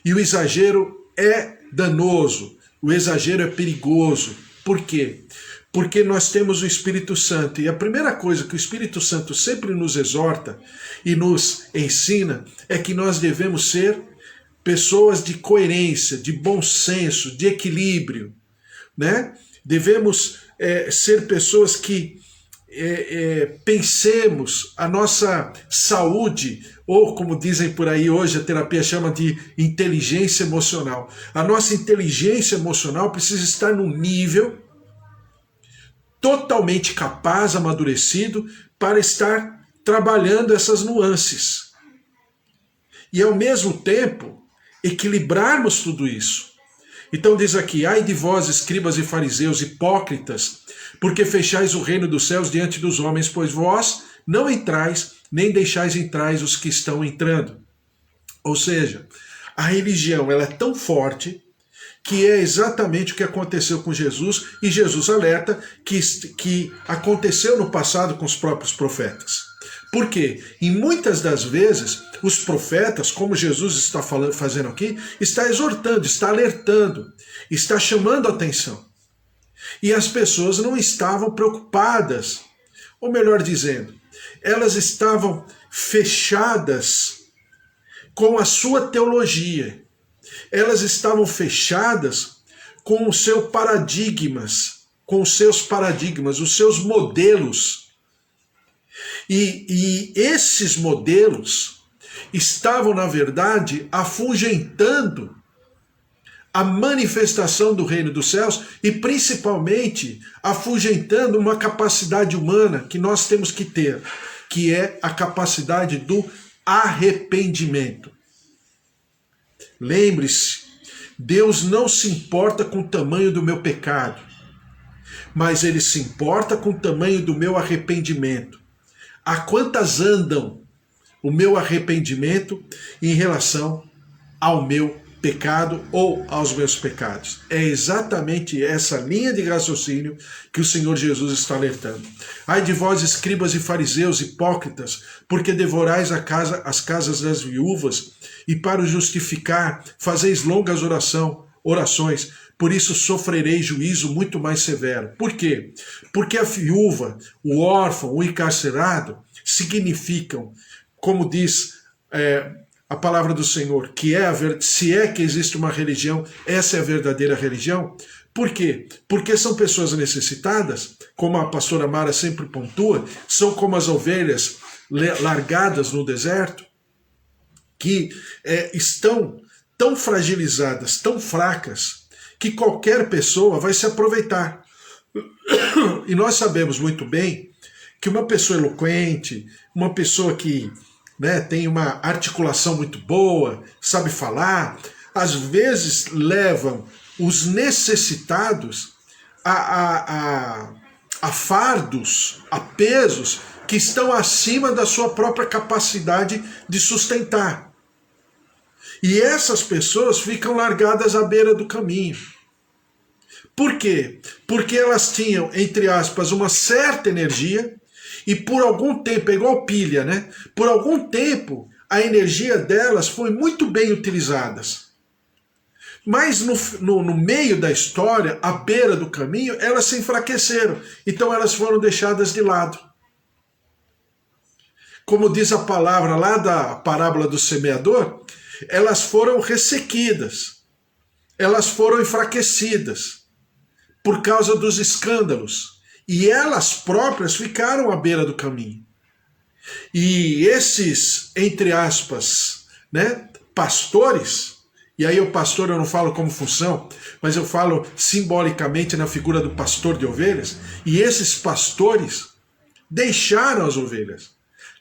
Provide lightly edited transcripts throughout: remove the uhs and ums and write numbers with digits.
E o exagero é danoso, o exagero é perigoso. Por quê? Porque nós temos o Espírito Santo, e a primeira coisa que o Espírito Santo sempre nos exorta e nos ensina é que nós devemos ser pessoas de coerência, de bom senso, de equilíbrio, né? Devemos ser pessoas que pensemos a nossa saúde, ou como dizem por aí hoje, a terapia chama de inteligência emocional. A nossa inteligência emocional precisa estar num nível totalmente capaz, amadurecido, para estar trabalhando essas nuances. E ao mesmo tempo, equilibrarmos tudo isso. Então diz aqui, ai de vós, escribas e fariseus, hipócritas, porque fechais o reino dos céus diante dos homens, pois vós não entrais, nem deixais entrar os que estão entrando. Ou seja, a religião ela é tão forte que é exatamente o que aconteceu com Jesus, e Jesus alerta que aconteceu no passado com os próprios profetas. Por quê? E muitas das vezes, os profetas, como Jesus está fazendo aqui, está exortando, está alertando, está chamando a atenção. E as pessoas não estavam preocupadas, ou melhor dizendo, elas estavam fechadas com a sua teologia. Elas estavam fechadas com os seus paradigmas, os seus modelos. E esses modelos estavam, na verdade, afugentando a manifestação do reino dos céus e, principalmente, afugentando uma capacidade humana que nós temos que ter, que é a capacidade do arrependimento. Lembre-se, Deus não se importa com o tamanho do meu pecado, mas Ele se importa com o tamanho do meu arrependimento. A quantas andam o meu arrependimento em relação ao meu pecado ou aos meus pecados? É exatamente essa linha de raciocínio que o Senhor Jesus está alertando. Ai de vós, escribas e fariseus, hipócritas, porque devorais as casas das viúvas, e para o justificar fazeis longas orações, por isso sofrereis juízo muito mais severo. Por quê? Porque a viúva, o órfão, o encarcerado, significam, como diz a palavra do Senhor, que se é que existe uma religião, essa é a verdadeira religião. Por quê? Porque são pessoas necessitadas, como a pastora Mara sempre pontua, são como as ovelhas largadas no deserto, que estão tão fragilizadas, tão fracas, que qualquer pessoa vai se aproveitar. E nós sabemos muito bem que uma pessoa eloquente, uma pessoa que tem uma articulação muito boa, sabe falar, às vezes levam os necessitados a fardos, a pesos que estão acima da sua própria capacidade de sustentar. E essas pessoas ficam largadas à beira do caminho. Por quê? Porque elas tinham, entre aspas, uma certa energia, e por algum tempo, é igual pilha, né? Por algum tempo, a energia delas foi muito bem utilizada. Mas no meio da história, à beira do caminho, elas se enfraqueceram. Então elas foram deixadas de lado. Como diz a palavra lá da parábola do semeador, elas foram ressequidas. Elas foram enfraquecidas por causa dos escândalos. E elas próprias ficaram à beira do caminho. E esses, entre aspas, pastores, e aí o pastor eu não falo como função, mas eu falo simbolicamente na figura do pastor de ovelhas, e esses pastores deixaram as ovelhas,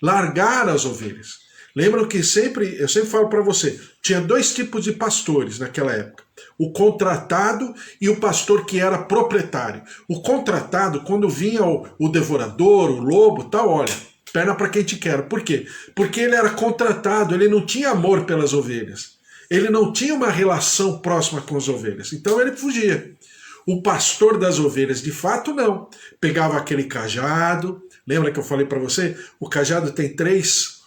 largaram as ovelhas. Lembram que eu sempre falo para você, tinha dois tipos de pastores naquela época. O contratado e o pastor que era proprietário. O contratado, quando vinha o devorador, o lobo, tal, olha, perna para quem te quer. Por quê? Porque ele era contratado, ele não tinha amor pelas ovelhas. Ele não tinha uma relação próxima com as ovelhas. Então ele fugia. O pastor das ovelhas, de fato, não. Pegava aquele cajado. Lembra que eu falei para você? O cajado tem três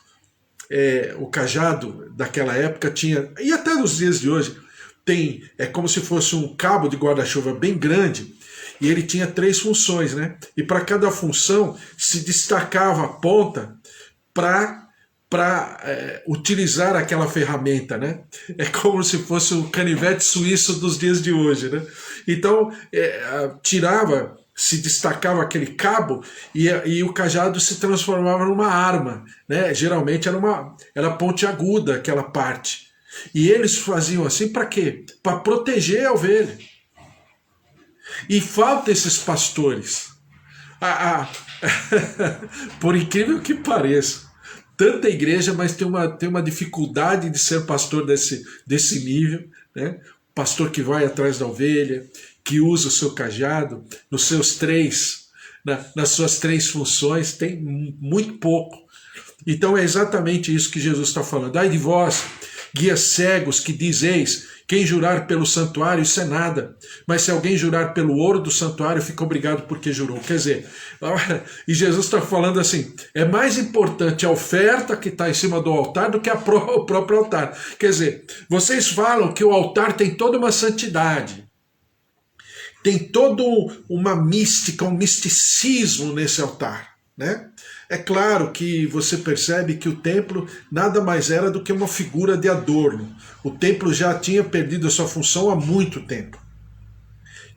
o cajado daquela época tinha, e até nos dias de hoje, é como se fosse um cabo de guarda-chuva bem grande, e ele tinha 3 funções, né? E para cada função se destacava a ponta para utilizar aquela ferramenta, né? É como se fosse o canivete suíço dos dias de hoje, né? Então, se destacava aquele cabo e o cajado se transformava numa arma, né? Geralmente era pontiaguda aquela parte. E eles faziam assim para quê? Para proteger a ovelha. E falta esses pastores. Por incrível que pareça, tanta igreja, mas tem uma dificuldade de ser pastor desse nível, né? Pastor que vai atrás da ovelha, que usa o seu cajado, nas suas 3 funções, tem muito pouco. Então é exatamente isso que Jesus está falando. Ai de vós, guias cegos, que dizeis, quem jurar pelo santuário, isso é nada. Mas se alguém jurar pelo ouro do santuário, fica obrigado porque jurou. Quer dizer, e Jesus está falando assim, é mais importante a oferta que está em cima do altar do que o próprio altar. Quer dizer, vocês falam que o altar tem toda uma santidade, tem toda uma mística, um misticismo nesse altar, né? É claro que você percebe que o templo nada mais era do que uma figura de adorno. O templo já tinha perdido a sua função há muito tempo.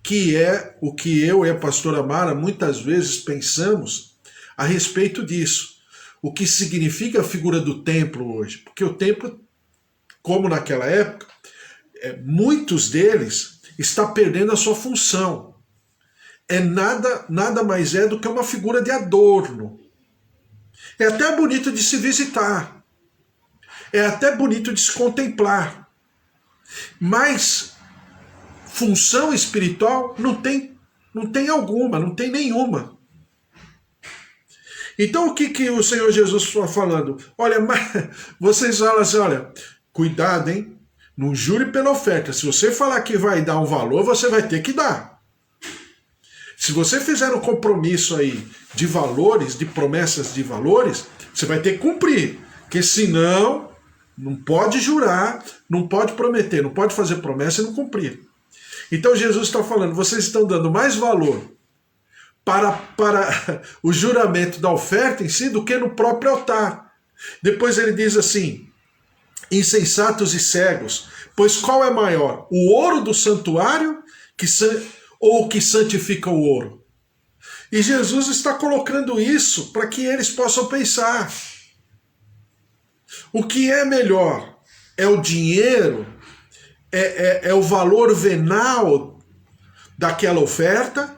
Que é o que eu e a pastora Mara muitas vezes pensamos a respeito disso. O que significa a figura do templo hoje? Porque o templo, como naquela época, muitos deles está perdendo a sua função. Nada mais é do que uma figura de adorno. É até bonito de se visitar. É até bonito de se contemplar. Mas função espiritual não tem alguma, não tem nenhuma. Então o que o Senhor Jesus está falando? Olha, vocês falam assim, olha, cuidado, hein? Não jure pela oferta. Se você falar que vai dar um valor, você vai ter que dar. Se você fizer um compromisso aí de valores, de promessas de valores, você vai ter que cumprir. Porque senão, não pode jurar, não pode prometer, não pode fazer promessa e não cumprir. Então Jesus está falando, vocês estão dando mais valor para o juramento da oferta em si do que no próprio altar. Depois ele diz assim, insensatos e cegos, pois qual é maior, o ouro do santuário ou o que santifica o ouro? E Jesus está colocando isso para que eles possam pensar. O que é melhor? É o dinheiro? É o valor venal daquela oferta?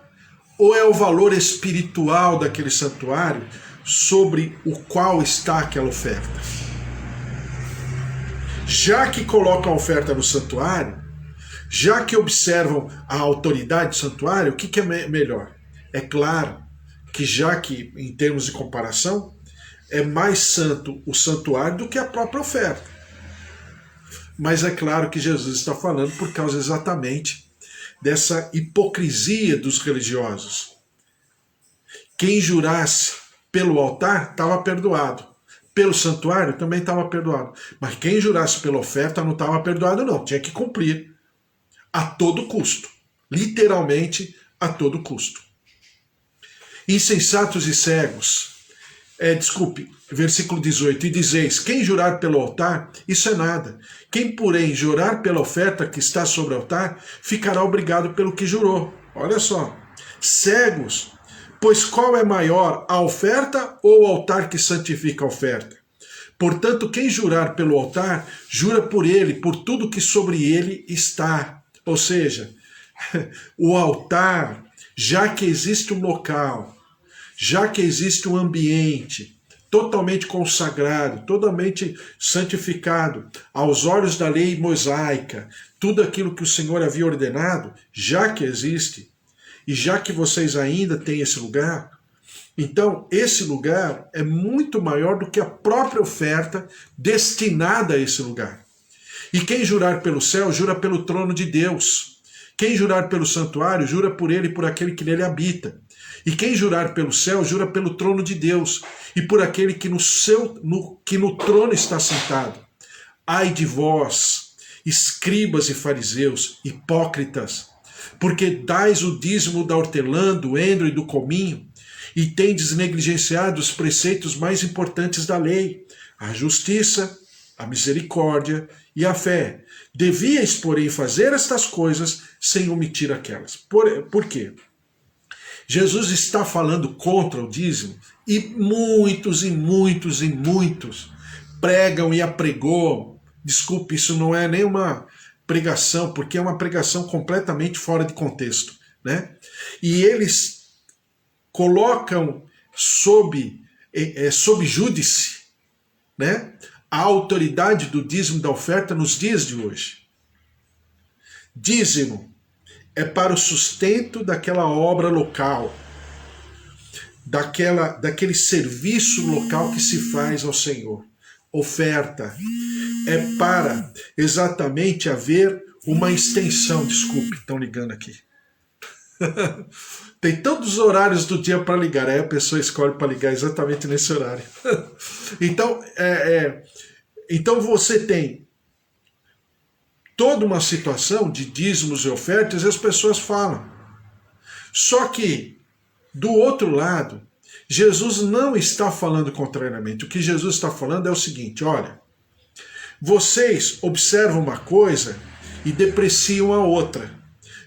Ou é o valor espiritual daquele santuário sobre o qual está aquela oferta? Já que colocam a oferta no santuário, já que observam a autoridade do santuário, o que é melhor? É claro que já que, em termos de comparação, é mais santo o santuário do que a própria oferta. Mas é claro que Jesus está falando por causa exatamente dessa hipocrisia dos religiosos. Quem jurasse pelo altar estava perdoado. Pelo santuário também estava perdoado. Mas quem jurasse pela oferta não estava perdoado não, tinha que cumprir. A todo custo. Literalmente a todo custo. Insensatos e cegos. Versículo 18. E dizeis, quem jurar pelo altar, isso é nada. Quem, porém, jurar pela oferta que está sobre o altar, ficará obrigado pelo que jurou. Olha só. Cegos, pois qual é maior, a oferta ou o altar que santifica a oferta? Portanto, quem jurar pelo altar, jura por ele, por tudo que sobre ele está. Ou seja, o altar, já que existe um local, já que existe um ambiente totalmente consagrado, totalmente santificado, aos olhos da lei mosaica, tudo aquilo que o Senhor havia ordenado, já que existe, e já que vocês ainda têm esse lugar, então esse lugar é muito maior do que a própria oferta destinada a esse lugar. E quem jurar pelo céu, jura pelo trono de Deus. Quem jurar pelo santuário, jura por ele e por aquele que nele habita. E quem jurar pelo céu, jura pelo trono de Deus, e por aquele que no trono está sentado. Ai de vós, escribas e fariseus, hipócritas, porque dais o dízimo da hortelã, do endro e do cominho, e tendes negligenciado os preceitos mais importantes da lei, a justiça, a misericórdia e a fé. Devíeis, porém, fazer estas coisas sem omitir aquelas. Por quê? Jesus está falando contra o dízimo e muitos pregam e apregoam. Desculpe, isso não é nem uma pregação, porque é uma pregação completamente fora de contexto, né? E eles colocam sob júdice, né, a autoridade do dízimo da oferta nos dias de hoje. Dízimo é para o sustento daquela obra local, daquele serviço local que se faz ao Senhor. Oferta é para exatamente haver uma extensão. Desculpe, estão ligando aqui. Tem todos os horários do dia para ligar, aí a pessoa escolhe para ligar exatamente nesse horário. Então você tem toda uma situação de dízimos e ofertas e as pessoas falam. Só que, do outro lado, Jesus não está falando contrariamente. O que Jesus está falando é o seguinte: olha, vocês observam uma coisa e depreciam a outra.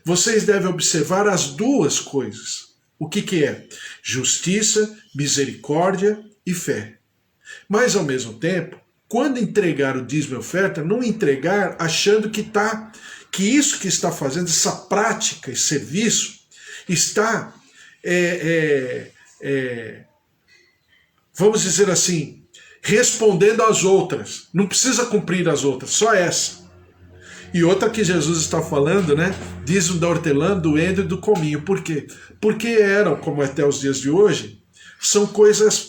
Vocês devem observar as duas coisas. O que é? Justiça, misericórdia e fé. Mas, ao mesmo tempo, quando entregar o dízimo e oferta, não entregar achando que isso que está fazendo, essa prática, esse serviço, está, vamos dizer assim, respondendo às outras. Não precisa cumprir as outras, só essa. E outra que Jesus está falando, né? Dízimo da hortelã, do endro e do cominho. Por quê? Porque eram, como até os dias de hoje, são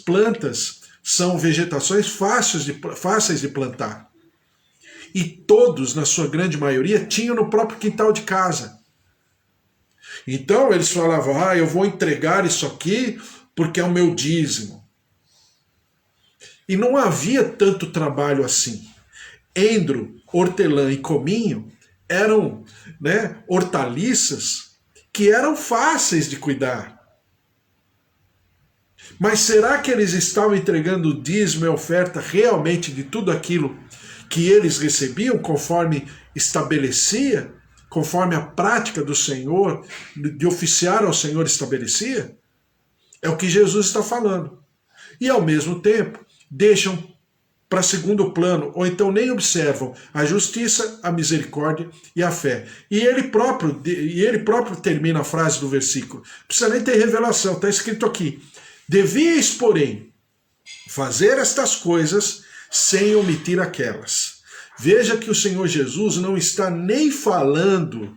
plantas, são vegetações fáceis de plantar. E todos, na sua grande maioria, tinham no próprio quintal de casa. Então eles falavam: eu vou entregar isso aqui porque é o meu dízimo. E não havia tanto trabalho assim. Endro, hortelã e cominho eram, né, hortaliças que eram fáceis de cuidar. Mas será que eles estavam entregando o dízimo e a oferta realmente de tudo aquilo que eles recebiam, conforme estabelecia, conforme a prática do Senhor, de oficiar ao Senhor estabelecia? É o que Jesus está falando. E ao mesmo tempo, deixam para segundo plano, ou então nem observam a justiça, a misericórdia e a fé. E ele próprio termina a frase do versículo. Não precisa nem ter revelação, está escrito aqui: devíeis, porém, fazer estas coisas sem omitir aquelas. Veja que o Senhor Jesus não está nem falando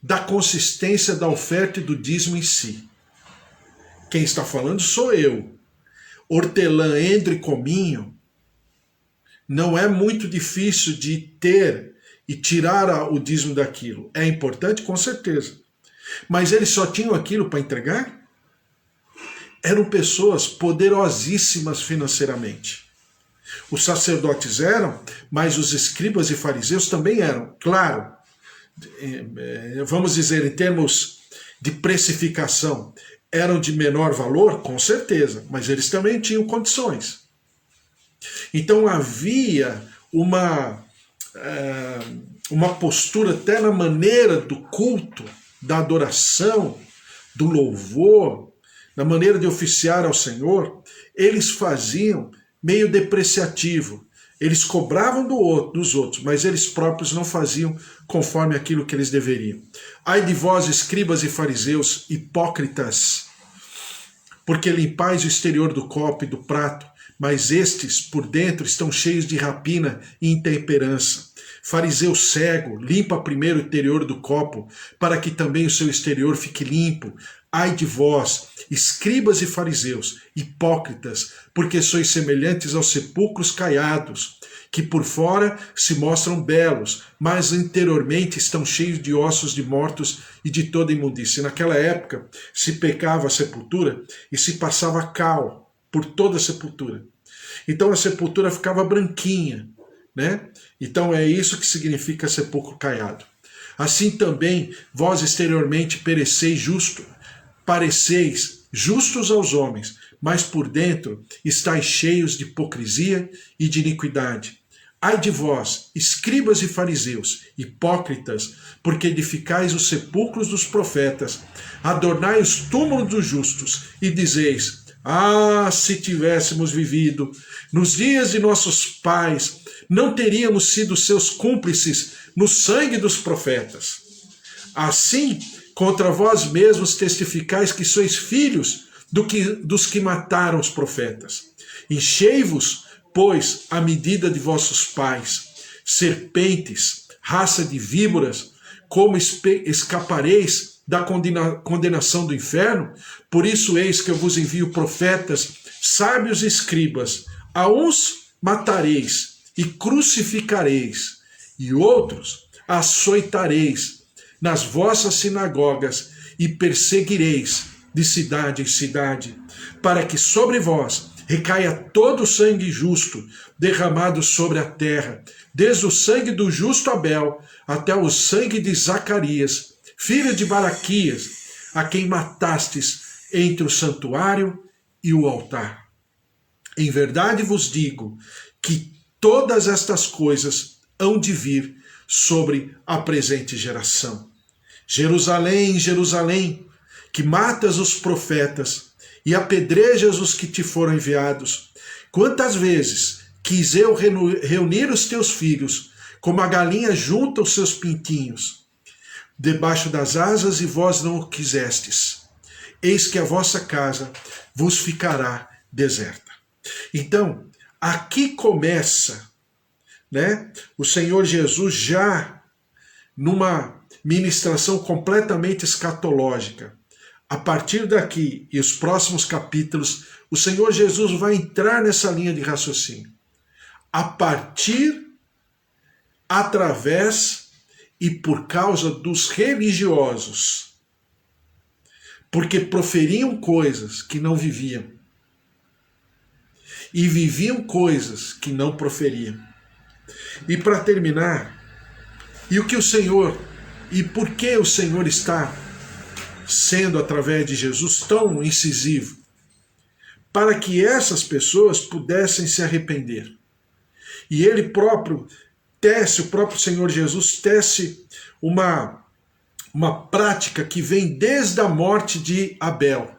da consistência da oferta e do dízimo em si. Quem está falando sou eu. Hortelã, endro e cominho não é muito difícil de ter e tirar o dízimo daquilo. É importante, com certeza. Mas eles só tinham aquilo para entregar? Eram pessoas poderosíssimas financeiramente. Os sacerdotes eram, mas os escribas e fariseus também eram. Claro, vamos dizer, em termos de precificação, eram de menor valor? Com certeza, mas eles também tinham condições. Então havia uma postura até na maneira do culto, da adoração, do louvor, na maneira de oficiar ao Senhor. Eles faziam meio depreciativo. Eles cobravam dos outros, mas eles próprios não faziam conforme aquilo que eles deveriam. Ai de vós, escribas e fariseus, hipócritas, porque limpais o exterior do copo e do prato, mas estes, por dentro, estão cheios de rapina e intemperança. Fariseu cego, limpa primeiro o interior do copo, para que também o seu exterior fique limpo. Ai de vós, escribas e fariseus, hipócritas, porque sois semelhantes aos sepulcros caiados, que por fora se mostram belos, mas interiormente estão cheios de ossos de mortos e de toda imundícia. Naquela época se pecava a sepultura e se passava cal por toda a sepultura. Então a sepultura ficava branquinha, né? Então é isso que significa sepulcro caiado. Assim também vós exteriormente pareceis justos aos homens, mas por dentro estáis cheios de hipocrisia e de iniquidade. Ai de vós, escribas e fariseus, hipócritas, porque edificais os sepulcros dos profetas, adornai os túmulos dos justos, e dizeis: ah, se tivéssemos vivido nos dias de nossos pais, não teríamos sido seus cúmplices no sangue dos profetas. Assim, contra vós mesmos testificais que sois filhos dos que mataram os profetas. Enchei-vos, pois, a medida de vossos pais, serpentes, raça de víboras, como escapareis da condenação do inferno? Por isso eis que eu vos envio profetas, sábios e escribas. A uns matareis e crucificareis, e outros açoitareis nas vossas sinagogas e perseguireis de cidade em cidade, para que sobre vós recaia todo o sangue justo derramado sobre a terra, desde o sangue do justo Abel até o sangue de Zacarias, filho de Baraquias, a quem matastes entre o santuário e o altar. Em verdade vos digo que todas estas coisas hão de vir sobre a presente geração. Jerusalém, Jerusalém, que matas os profetas e apedrejas os que te foram enviados. Quantas vezes quis eu reunir os teus filhos, como a galinha junta os seus pintinhos, debaixo das asas, e vós não o quisestes. Eis que a vossa casa vos ficará deserta. Então, aqui começa, né, o Senhor Jesus já numa ministração completamente escatológica. A partir daqui e os próximos capítulos, o Senhor Jesus vai entrar nessa linha de raciocínio. A partir, através e por causa dos religiosos, porque proferiam coisas que não viviam e viviam coisas que não proferiam. E para terminar, e o que o Senhor, e por que o Senhor está sendo, através de Jesus, tão incisivo? Para que essas pessoas pudessem se arrepender. E ele próprio tece, o próprio Senhor Jesus tece uma prática que vem desde a morte de Abel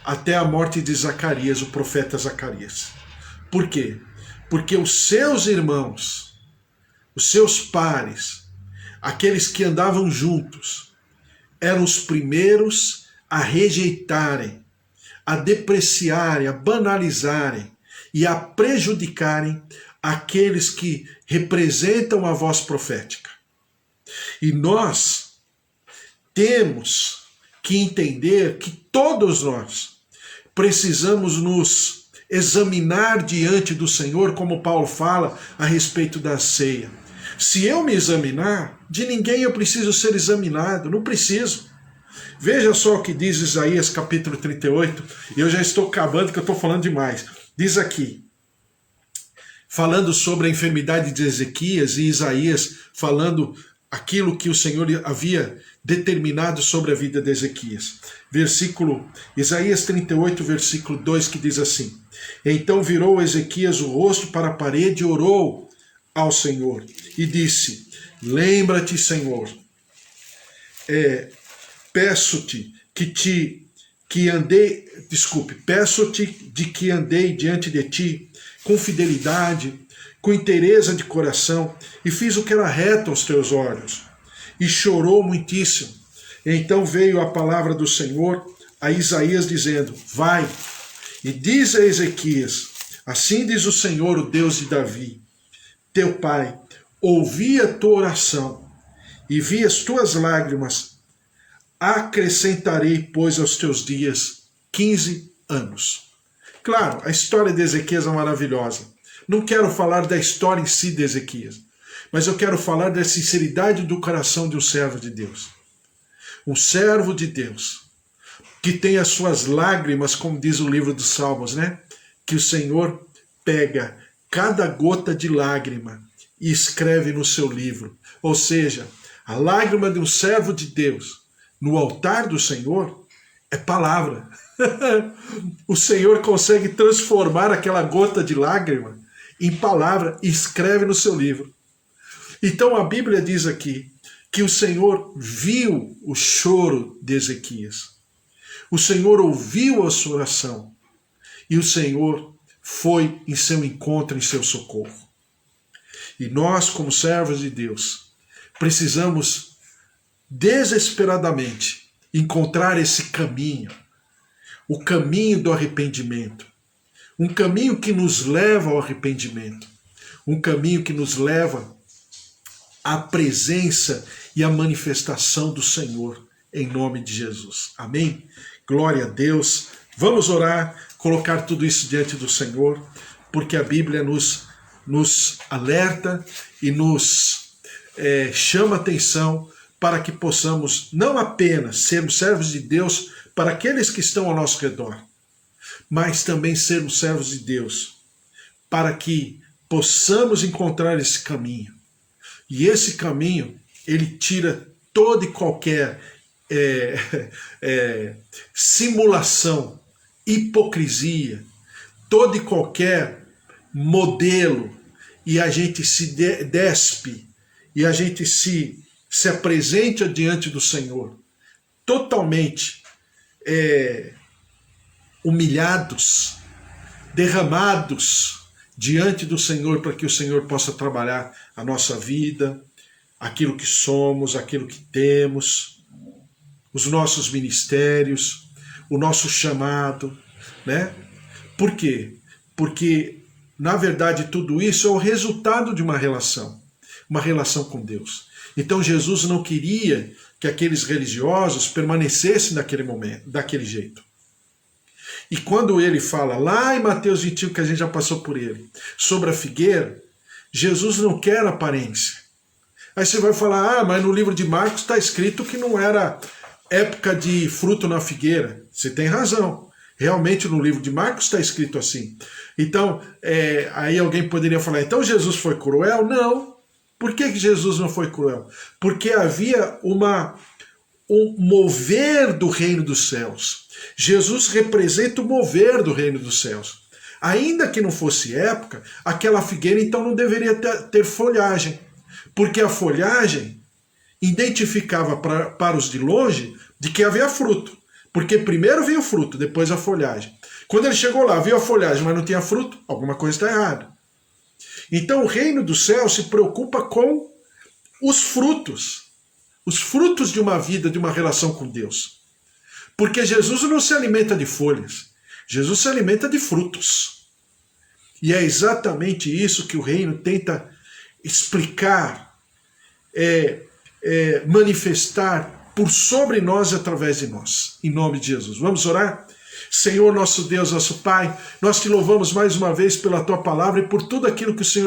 até a morte de Zacarias, o profeta Zacarias. Por quê? Porque os seus irmãos, os seus pares, aqueles que andavam juntos, eram os primeiros a rejeitarem, a depreciarem, a banalizarem e a prejudicarem aqueles que representam a voz profética. E nós temos que entender que todos nós precisamos nos examinar diante do Senhor, como Paulo fala a respeito da ceia. Se eu me examinar, de ninguém eu preciso ser examinado, não preciso. Veja só o que diz Isaías capítulo 38, e eu já estou acabando que eu estou falando demais. Diz aqui, falando sobre a enfermidade de Ezequias, e Isaías falando aquilo que o Senhor havia determinado sobre a vida de Ezequias. Isaías 38, versículo 2, que diz assim: Então virou Ezequias o rosto para a parede e orou ao Senhor, e disse: Lembra-te, Senhor, peço-te de que andei diante de ti com fidelidade, com inteireza de coração, e fiz o que era reto aos teus olhos. E chorou muitíssimo. Então veio a palavra do Senhor a Isaías dizendo: Vai, e diz a Ezequias: Assim diz o Senhor, o Deus de Davi, teu pai, ouvi a tua oração e vi as tuas lágrimas. Acrescentarei, pois, aos teus dias 15 anos. Claro, a história de Ezequias é maravilhosa, não quero falar da história em si de Ezequias, mas eu quero falar da sinceridade do coração de um servo de Deus. Um servo de Deus, que tem as suas lágrimas, como diz o livro dos Salmos, né? Que o Senhor pega cada gota de lágrima e escreve no seu livro. Ou seja, a lágrima de um servo de Deus no altar do Senhor é palavra. O Senhor consegue transformar aquela gota de lágrima em palavra e escreve no seu livro. Então a Bíblia diz aqui que o Senhor viu o choro de Ezequias. O Senhor ouviu a sua oração e o Senhor foi em seu encontro, em seu socorro. E nós, como servos de Deus, precisamos desesperadamente encontrar esse caminho, o caminho do arrependimento, um caminho que nos leva ao arrependimento, um caminho que nos leva à presença e à manifestação do Senhor, em nome de Jesus. Amém? Glória a Deus. Vamos orar, colocar tudo isso diante do Senhor, porque a Bíblia nos alerta e nos chama atenção para que possamos não apenas sermos servos de Deus para aqueles que estão ao nosso redor, mas também sermos servos de Deus para que possamos encontrar esse caminho. E esse caminho, ele tira toda e qualquer simulação, hipocrisia, todo e qualquer modelo, e a gente se despe, e a gente se apresente diante do Senhor, totalmente humilhados, derramados diante do Senhor, para que o Senhor possa trabalhar a nossa vida, aquilo que somos, aquilo que temos, os nossos ministérios, o nosso chamado, né? Por quê? Porque, na verdade, tudo isso é o resultado de uma relação com Deus. Então Jesus não queria que aqueles religiosos permanecessem daquele momento, daquele jeito. E quando ele fala lá em Mateus 21, que a gente já passou por ele, sobre a figueira, Jesus não quer aparência. Aí você vai falar, mas no livro de Marcos está escrito que não era época de fruto na figueira. Você tem razão. Realmente no livro de Marcos está escrito assim. Então, aí alguém poderia falar, então Jesus foi cruel? Não. Por que Jesus não foi cruel? Porque havia um mover do reino dos céus. Jesus representa o mover do reino dos céus. Ainda que não fosse época, aquela figueira então não deveria ter folhagem. Porque a folhagem identificava para os de longe de que havia fruto. Porque primeiro vinha o fruto, depois a folhagem. Quando ele chegou lá, viu a folhagem, mas não tinha fruto, alguma coisa está errada. Então o reino do céu se preocupa com os frutos de uma vida, de uma relação com Deus. Porque Jesus não se alimenta de folhas, Jesus se alimenta de frutos. E é exatamente isso que o reino tenta explicar, manifestar por sobre nós e através de nós. Em nome de Jesus. Vamos orar? Senhor, nosso Deus, nosso Pai, nós te louvamos mais uma vez pela tua palavra e por tudo aquilo que o Senhor